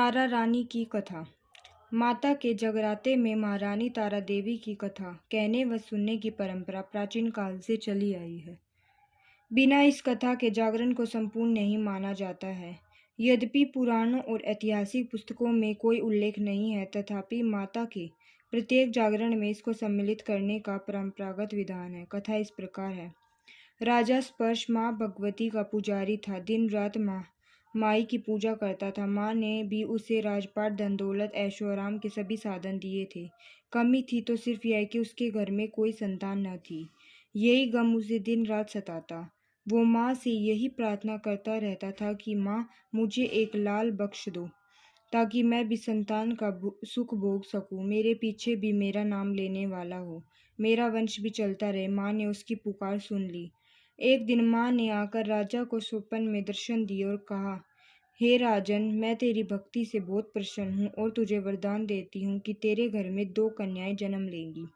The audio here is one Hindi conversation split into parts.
तारा रानी की कथा। माता के जगराते में महारानी तारा देवी की कथा कहने व सुनने की परंपरा प्राचीन काल से चली आई है। बिना इस कथा के जागरण को संपूर्ण नहीं माना जाता है। यद्यपि पुराणों और ऐतिहासिक पुस्तकों में कोई उल्लेख नहीं है, तथापि माता के प्रत्येक जागरण में इसको सम्मिलित करने का परंपरागत विधान है। कथा इस प्रकार है। राजा स्पर्श माँ भगवती का पुजारी था। दिन रात माई की पूजा करता था। माँ ने भी उसे राजपाट, धन दौलत, ऐशो आराम के सभी साधन दिए थे। कमी थी तो सिर्फ यह कि उसके घर में कोई संतान न थी। यही गम उसे दिन रात सताता। वो माँ से यही प्रार्थना करता रहता था कि माँ, मुझे एक लाल बख्श दो ताकि मैं भी संतान का सुख भोग सकूं, मेरे पीछे भी मेरा नाम लेने वाला हो, मेरा वंश भी चलता रहे। माँ ने उसकी पुकार सुन ली। एक दिन माँ ने आकर राजा को स्वप्न में दर्शन दिए और कहा, हे राजन, मैं तेरी भक्ति से बहुत प्रसन्न हूँ और तुझे वरदान देती हूँ कि तेरे घर में 2 कन्याएं जन्म लेंगी।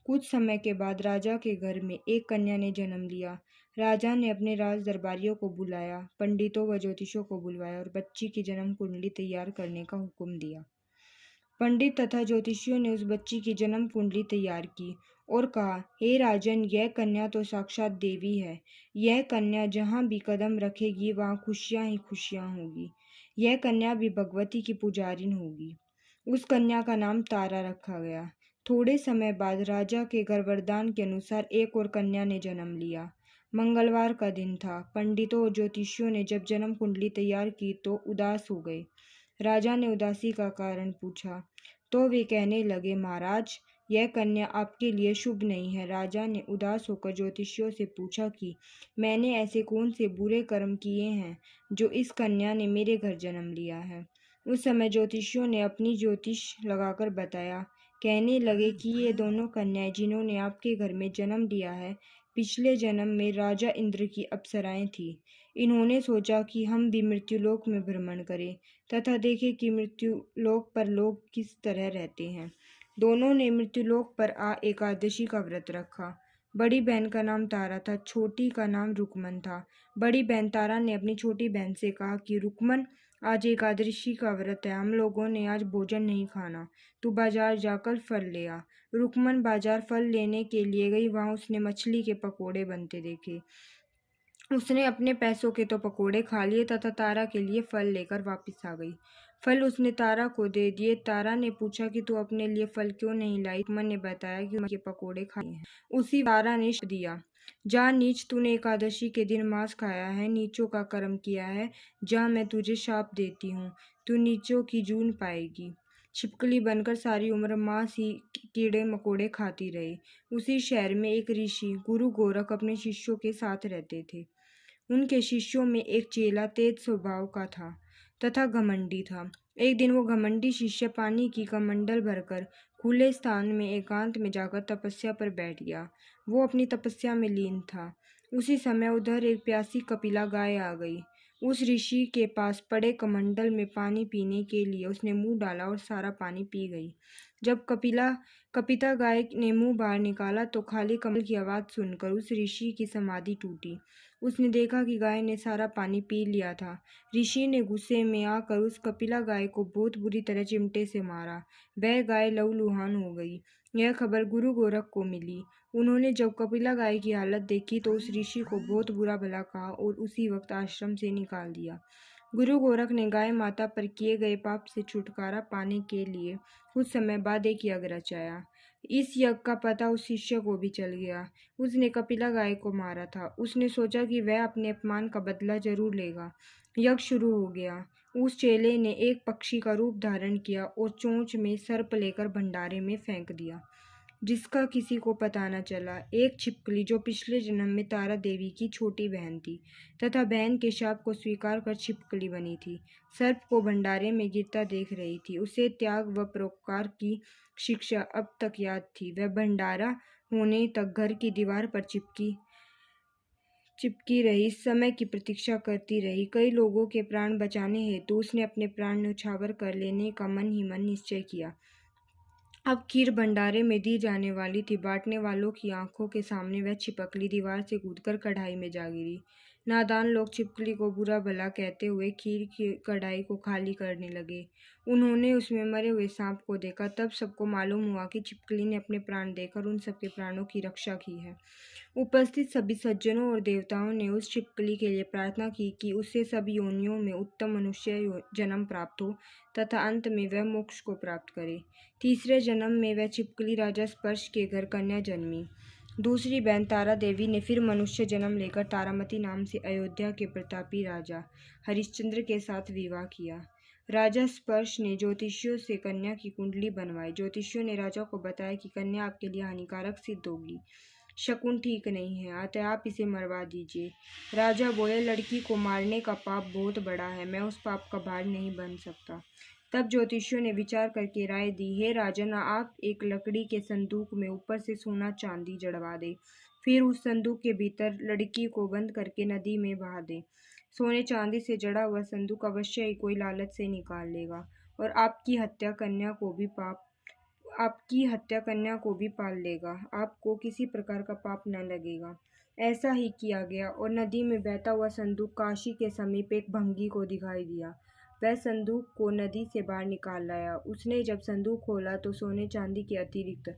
कुछ समय के बाद राजा के घर में एक कन्या ने जन्म लिया। राजा ने अपने राज दरबारियों को बुलाया, पंडितों व ज्योतिषों को बुलवाया और बच्ची की जन्म कुंडली तैयार करने का हुक्म दिया। पंडित तथा ज्योतिषियों ने उस बच्ची की जन्म कुंडली तैयार की और कहा, हे राजन, यह कन्या तो साक्षात देवी है। यह कन्या जहाँ भी कदम रखेगी वहाँ खुशियाँ ही खुशियाँ होगी। यह कन्या भी भगवती की पुजारिन होगी। उस कन्या का नाम तारा रखा गया। थोड़े समय बाद राजा के घर वरदान के अनुसार एक और कन्या ने जन्म लिया। मंगलवार का दिन था। पंडितों और ज्योतिषियों ने जब जन्म कुंडली तैयार की तो उदास हो गए। राजा ने उदासी का कारण पूछा तो वे कहने लगे, महाराज, यह कन्या आपके लिए शुभ नहीं है। राजा ने उदास होकर ज्योतिषियों से पूछा कि मैंने ऐसे कौन से बुरे कर्म किए हैं जो इस कन्या ने मेरे घर जन्म लिया है। उस समय ज्योतिषियों ने अपनी ज्योतिष लगाकर बताया। कहने लगे कि ये दोनों कन्याएं जिन्होंने आपके घर में जन्म लिया है, पिछले जन्म में राजा इंद्र की अप्सराएं थीं। इन्होंने सोचा कि हम भी मृत्युलोक में भ्रमण करें तथा देखें कि मृत्युलोक पर लोग किस तरह रहते हैं। दोनों ने मृत्युलोक पर एकादशी का व्रत रखा। बड़ी बहन का नाम तारा था, छोटी का नाम रुकमन था। बड़ी बहन तारा ने अपनी छोटी बहन से कहा कि रुकमन, आज एकादशी का व्रत है, हम लोगों ने आज भोजन नहीं खाना, तू बाजार जाकर फल ले आ। रुकमन बाजार फल लेने के लिए गई। वहां उसने मछली के पकोड़े बनते देखे। उसने अपने पैसों के तो पकोड़े खा लिए तथा तारा के लिए फल लेकर वापस आ गई। फल उसने तारा को दे दिए। तारा ने पूछा कि तू अपने लिए फल क्यों नहीं लाई। रुकमन ने बताया कि उनके पकोड़े खाए हैं। उसी तारा ने श्राप दिया, जा नीच, तूने एकादशी के दिन मांस खाया है, नीचों का कर्म किया है, जा मैं तुझे शाप देती हूँ, तू नीचों की जून पाएगी। छिपकली बनकर सारी उम्र मांस ही कीड़े मकोड़े खाती रही। उसी शहर में एक ऋषि गुरु गोरख अपने शिष्यों के साथ रहते थे। उनके शिष्यों में एक चेला तेज स्वभाव का था तथा घमंडी था। एक दिन वो घमंडी शिष्य पानी की कमंडल भरकर खुले स्थान में एकांत में जाकर तपस्या पर बैठ गया। वो अपनी तपस्या में लीन था। उसी समय उधर एक प्यासी कपिला गाय आ गई। उस ऋषि के पास पड़े कमंडल में पानी पीने के लिए उसने मुंह डाला और सारा पानी पी गई। जब कपिता गाय ने मुंह बाहर निकाला तो खाली कमंडल की आवाज़ सुनकर उस ऋषि की समाधि टूटी। उसने देखा कि गाय ने सारा पानी पी लिया था। ऋषि ने गुस्से में आकर उस कपिला गाय को बहुत बुरी तरह चिमटे से मारा। वह गाय लहूलुहान हो गई। यह खबर गुरु गोरख को मिली। उन्होंने जब कपिला गाय की हालत देखी तो उस ऋषि को बहुत बुरा भला कहा और उसी वक्त आश्रम से निकाल दिया। गुरु गोरख ने गाय माता पर किए गए पाप से छुटकारा पाने के लिए कुछ समय बाद एक यज्ञ रचाया। इस यज्ञ का पता उस शिष्य को भी चल गया। उसने कपिला गाय को मारा था। उसने सोचा कि वह अपने अपमान का बदला जरूर लेगा। यज्ञ शुरू हो गया। उस चेले ने एक पक्षी का रूप धारण किया और चोंच में सर्प लेकर भंडारे में फेंक दिया, जिसका किसी को पता न चला। एक छिपकली, जो पिछले जन्म में तारा देवी की छोटी बहन थी तथा बहन के शाप को स्वीकार कर छिपकली बनी थी, सर्प को भंडारे में गिरता देख रही थी। उसे त्याग व परोपकार की शिक्षा अब तक याद थी। वह भंडारा होने तक घर की दीवार पर चिपकी रही, समय की प्रतीक्षा करती रही। कई लोगों के प्राण बचाने हेतु उसने अपने प्राण न्यौछावर कर लेने का मन ही मन निश्चय किया। अब खीर भंडारे में दी जाने वाली थी। बांटने वालों की आंखों के सामने वह छिपकली दीवार से कूदकर कढ़ाई में जा गिरी। नादान लोग छिपकली को बुरा भला कहते हुए खीर की कढ़ाई को खाली करने लगे। उन्होंने उसमें मरे हुए सांप को देखा। तब सबको मालूम हुआ कि छिपकली ने अपने प्राण देकर उन सबके प्राणों की रक्षा की है। उपस्थित सभी सज्जनों और देवताओं ने उस छिपकली के लिए प्रार्थना की कि उसे सब योनियों में उत्तम मनुष्य जन्म प्राप्त हो तथा अंत में वह मोक्ष को प्राप्त करे। तीसरे जन्म में वह छिपकली राजा स्पर्श के घर कन्या जन्मी। दूसरी बहन तारा देवी ने फिर मनुष्य जन्म लेकर तारामती नाम से अयोध्या के प्रतापी राजा हरिश्चंद्र के साथ विवाह किया। राजा स्पर्श ने ज्योतिषियों से कन्या की कुंडली बनवाई। ज्योतिषियों ने राजा को बताया कि कन्या आपके लिए हानिकारक सिद्ध होगी, शकुन ठीक नहीं है, अतः आप इसे मरवा दीजिए। राजा बोले, लड़की को मारने का पाप बहुत बड़ा है, मैं उस पाप का भार नहीं बन सकता। तब ज्योतिषियों ने विचार करके राय दी, हे राजन, आप एक लकड़ी के संदूक में ऊपर से सोना चांदी जड़वा दे, फिर उस संदूक के भीतर लड़की को बंद करके नदी में बहा दे। सोने चांदी से जड़ा हुआ संदूक अवश्य ही कोई लालच से निकाल लेगा और आपकी हत्या कन्या को भी पाल लेगा। आपको किसी प्रकार का पाप न लगेगा। ऐसा ही किया गया और नदी में बहता हुआ संदूक काशी के समीप एक भंगी को दिखाई दिया। वह संदूक को नदी से बाहर निकाल लाया। उसने जब संदूक खोला तो सोने चांदी के अतिरिक्त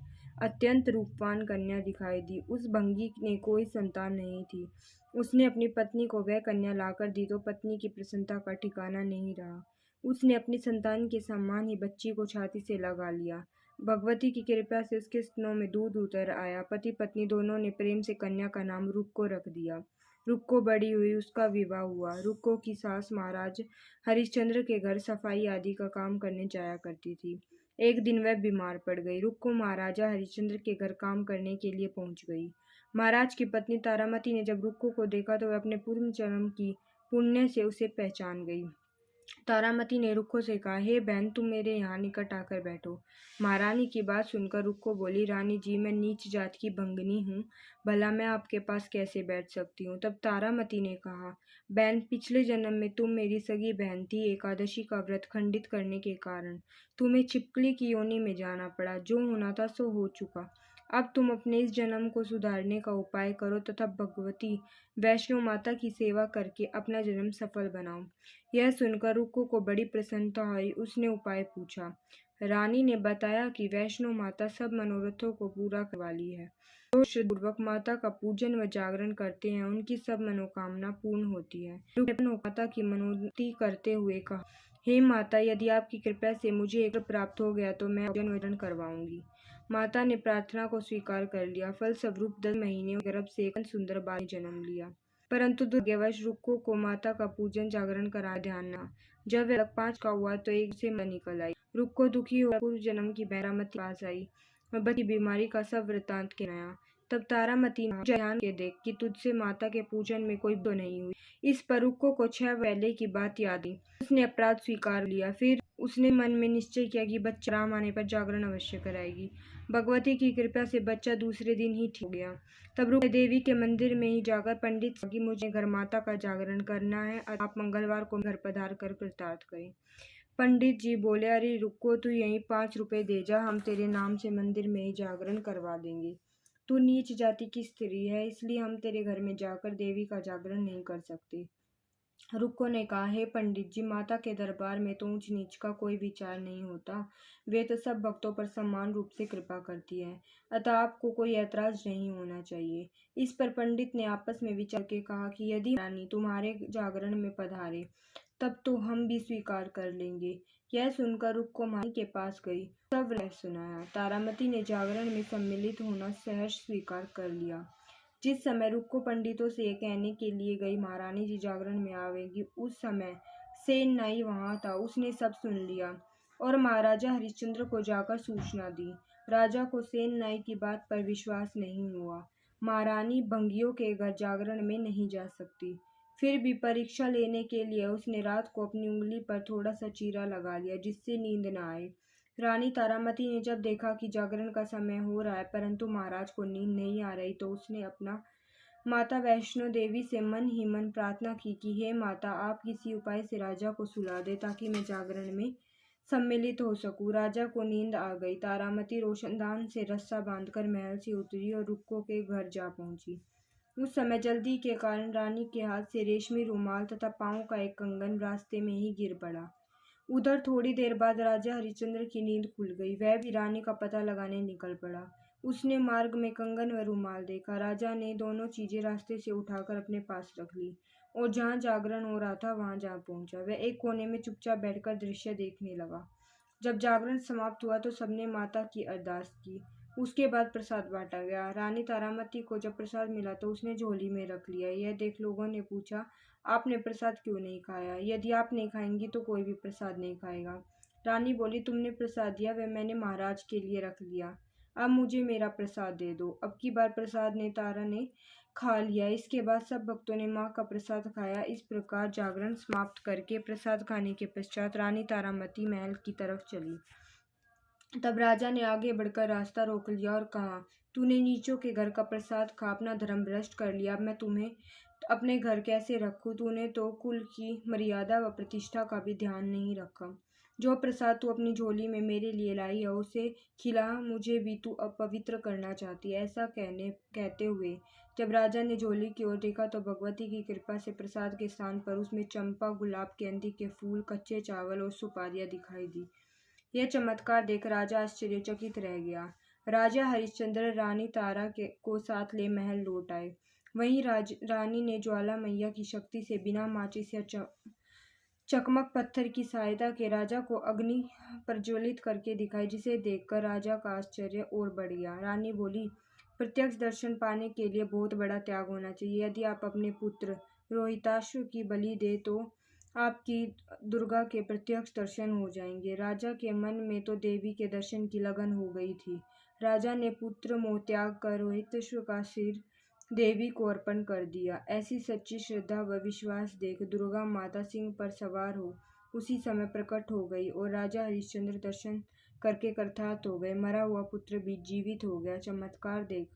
अत्यंत रूपवान कन्या दिखाई दी। उस भंगी ने कोई संतान नहीं थी। उसने अपनी पत्नी को वह कन्या लाकर दी तो पत्नी की प्रसन्नता का ठिकाना नहीं रहा। उसने अपनी संतान के समान ही बच्ची को छाती से लगा लिया। भगवती की कृपा से उसके स्तनों में दूध उतर आया। पति पत्नी दोनों ने प्रेम से कन्या का नाम रुक्को रख दिया। रुक्को बड़ी हुई, उसका विवाह हुआ। रुक्को की सास महाराज हरिश्चंद्र के घर सफाई आदि का काम करने जाया करती थी। एक दिन वह बीमार पड़ गई। रुक्को महाराजा हरिश्चंद्र के घर काम करने के लिए पहुंच गई। महाराज की पत्नी तारामती ने जब रुक्को को देखा तो वह अपने पूर्व जन्म की पुण्य से उसे पहचान गई। तारामती ने रुक्को से कहा, हे बहन, तुम मेरे यहाँ निकट आकर बैठो। महारानी की बात सुनकर रुक्को बोली, रानी जी, मैं नीच जात की भंगनी हूँ, भला मैं आपके पास कैसे बैठ सकती हूँ। तब तारामती ने कहा, बहन, पिछले जन्म में तुम मेरी सगी बहन थी। एकादशी का व्रत खंडित करने के कारण तुम्हें छिपकली की योनि में जाना पड़ा। जो होना था सो हो चुका। अब तुम अपने इस जन्म को सुधारने का उपाय करो तथा भगवती वैष्णो माता की सेवा करके अपना जन्म सफल बनाओ। यह सुनकर रुक्को को बड़ी प्रसन्नता हुई। उसने उपाय पूछा। रानी ने बताया कि वैष्णो माता सब मनोरथों को पूरा करवा ली है। जो श्रद्धापूर्वक माता का पूजन व जागरण करते हैं, उनकी सब मनोकामना पूर्ण होती है। रुक्को ने माता की मनोती करते हुए कहा, हे माता, यदि आपकी कृपा से मुझे एक प्राप्त हो गया तो मैं पूजन वजन करवाऊंगी। माता ने प्रार्थना को स्वीकार कर लिया। फलस्वरूप 10 महीने गर्भ से एक सुंदर बाल ने जन्म लिया। परंतु दुर्भाग्यवश रुक्को को माता का पूजन जागरण करा ध्यान न। जब वह 5 का हुआ तो एक से निकल आई। रुक्को दुखी होकर पूर्व जन्म की तारामती पास आई और बच्ची की बीमारी का सब वृतांत कहलाया। तब तारामती ने ध्यान के देख कि तुझसे माता के पूजन में कोई तो नहीं हुई। इस पर रुक्को को 6 पहले की बात याद आई। उसने अपराध स्वीकार लिया। फिर उसने मन में निश्चय किया कि बच्चा राम आने पर जागरण अवश्य कराएगी। भगवती की कृपा से बच्चा दूसरे दिन ही ठीक हो गया। तब रुक्को देवी के मंदिर में ही जाकर पंडित से कि मुझे घर माता का जागरण करना है, आप मंगलवार को घर पधार कर कृतार्थ करें। पंडित जी बोले, अरे रुक्को, तू यहीं 5 रुपए दे जा, हम तेरे नाम से मंदिर में ही जागरण करवा देंगे। तू नीच जाति की स्त्री है, इसलिए हम तेरे घर में जाकर देवी का जागरण नहीं कर सकते। रुक्को ने कहा, हे पंडित जी, माता के दरबार में तो ऊंच नीच का कोई विचार नहीं होता। वे तो सब भक्तों पर समान रूप से कृपा करती है, अतः आपको कोई ऐतराज नहीं होना चाहिए। इस पर पंडित ने आपस में विचार के कहा कि यदि रानी तुम्हारे जागरण में पधारे तब तो हम भी स्वीकार कर लेंगे। यह सुनकर रुक्को महारानी के पास गई, सब रह सुनाया। तारामती ने जागरण में सम्मिलित होना सहर्ष स्वीकार कर लिया। जिस समय रुक्को पंडितों से कहने के लिए गई महारानी जी जागरण में आवेगी, उस समय सेन नाई वहां था। उसने सब सुन लिया और महाराजा हरिश्चंद्र को जाकर सूचना दी। राजा को सेन नाई की बात पर विश्वास नहीं हुआ। महारानी भंगियों के घर जागरण में नहीं जा सकती। फिर भी परीक्षा लेने के लिए उसने रात को अपनी उंगली पर थोड़ा सा चीरा लगा लिया, जिससे नींद न आए। रानी तारामती ने जब देखा कि जागरण का समय हो रहा है परंतु महाराज को नींद नहीं आ रही, तो उसने अपना माता वैष्णो देवी से मन ही मन प्रार्थना की कि हे माता, आप किसी उपाय से राजा को सुला दे ताकि मैं जागरण में सम्मिलित हो सकूं। राजा को नींद आ गई। तारामती रोशनदान से रस्सा बांधकर महल से उतरी और रुक्को के घर जा पहुंची। उस समय जल्दी के कारण रानी के हाथ से रेशमी रुमाल तथा पाँव का एक कंगन रास्ते में ही गिर पड़ा। उधर थोड़ी देर बाद राजा हरिश्चंद्र की नींद खुल गई। वह भी रानी का पता लगाने निकल पड़ा। उसने मार्ग में कंगन व रुमाल देखा। राजा ने दोनों चीजें रास्ते से उठाकर अपने पास रख ली और जहाँ जागरण हो रहा था वहां जा पहुंचा। वह एक कोने में चुपचाप बैठकर दृश्य देखने लगा। जब जागरण समाप्त हुआ तो सबने माता की अरदास की। उसके बाद प्रसाद बांटा गया। रानी तारामती को जब प्रसाद मिला तो उसने झोली में रख लिया। यह देख लोगों ने पूछा, आपने प्रसाद क्यों नहीं खाया? यदि आप नहीं खाएंगी तो कोई भी प्रसाद नहीं खाएगा। रानी बोली, तुमने प्रसाद दिया वह मैंने महाराज के लिए रख लिया। अब मुझे मेरा प्रसाद दे दो। अब की बार प्रसाद ने तारा ने खा लिया। इसके बाद सब भक्तों ने माँ का प्रसाद खाया। इस प्रकार जागरण समाप्त करके प्रसाद खाने के पश्चात रानी तारामती महल की तरफ चली। तब राजा ने आगे बढ़कर रास्ता रोक लिया और कहा, तूने नीचों के घर का प्रसाद खा अपना धर्म भ्रष्ट कर लिया। अब मैं तुम्हें अपने घर कैसे रखूं? तूने तो कुल की मर्यादा व प्रतिष्ठा का भी ध्यान नहीं रखा। जो प्रसाद तू अपनी झोली में मेरे लिए लाई है उसे खिला। मुझे भी तू अपवित्र करना चाहती है। ऐसा कहते हुए जब राजा ने झोली की ओर देखा तो भगवती की कृपा से प्रसाद के स्थान पर उसमें चंपा, गुलाब, गेंदे के फूल, कच्चे चावल और सुपारियां दिखाई दी। यह चमत्कार देख राजा आश्चर्यचकित रह गया। राजा हरिश्चंद्र रानी तारा को साथ ले महल लौट आए। वहीं रानी ने ज्वाला मैया की शक्ति से बिना माचिस या चकमक पत्थर की सहायता के राजा को अग्नि प्रज्वलित करके दिखाई, जिसे देखकर राजा का आश्चर्य और बढ़ गया। रानी बोली, प्रत्यक्ष दर्शन पाने के लिए बहुत बड़ा त्याग होना चाहिए। यदि आप अपने पुत्र रोहिताश्व की बलि दे तो आपकी दुर्गा के प्रत्यक्ष दर्शन हो जाएंगे। राजा के मन में तो देवी के दर्शन की लगन हो गई थी। राजा ने पुत्र मोह त्याग कर रोहिताश्व का सिर देवी को अर्पण कर दिया। ऐसी सच्ची श्रद्धा व विश्वास देख दुर्गा माता सिंह पर सवार हो उसी समय प्रकट हो गई और राजा हरिश्चंद्र दर्शन करके कृतार्थ हो गए। मरा हुआ पुत्र भी जीवित हो गया। चमत्कार देख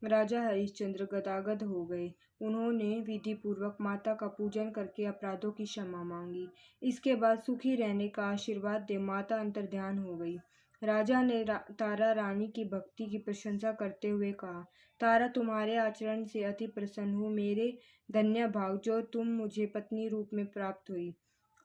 राजा हरिश्चंद्र गदगद हो गए। उन्होंने विधि पूर्वक माता का पूजन करके अपराधों की क्षमा मांगी। इसके बाद सुखी रहने का आशीर्वाद दे माता अंतर्ध्यान हो गई। राजा ने तारा रानी की भक्ति की प्रशंसा करते हुए कहा, तारा तुम्हारे आचरण से अति प्रसन्न हूँ। मेरे धन्य भाग जो तुम मुझे पत्नी रूप में प्राप्त हुई।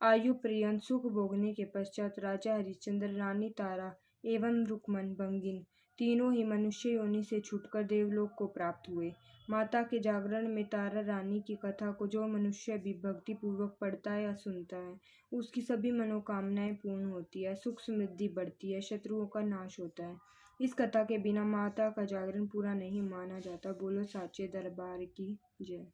आयु पर्यंत सुख भोगने के पश्चात राजा हरिश्चंद्र, रानी तारा एवं रुक्मन भंगिन तीनों ही मनुष्य योनि से छूटकर देवलोक को प्राप्त हुए। माता के जागरण में तारा रानी की कथा को जो मनुष्य भी भक्ति पूर्वक पढ़ता है या सुनता है उसकी सभी मनोकामनाएं पूर्ण होती है, सुख समृद्धि बढ़ती है, शत्रुओं का नाश होता है। इस कथा के बिना माता का जागरण पूरा नहीं माना जाता। बोलो साचे दरबार की जय।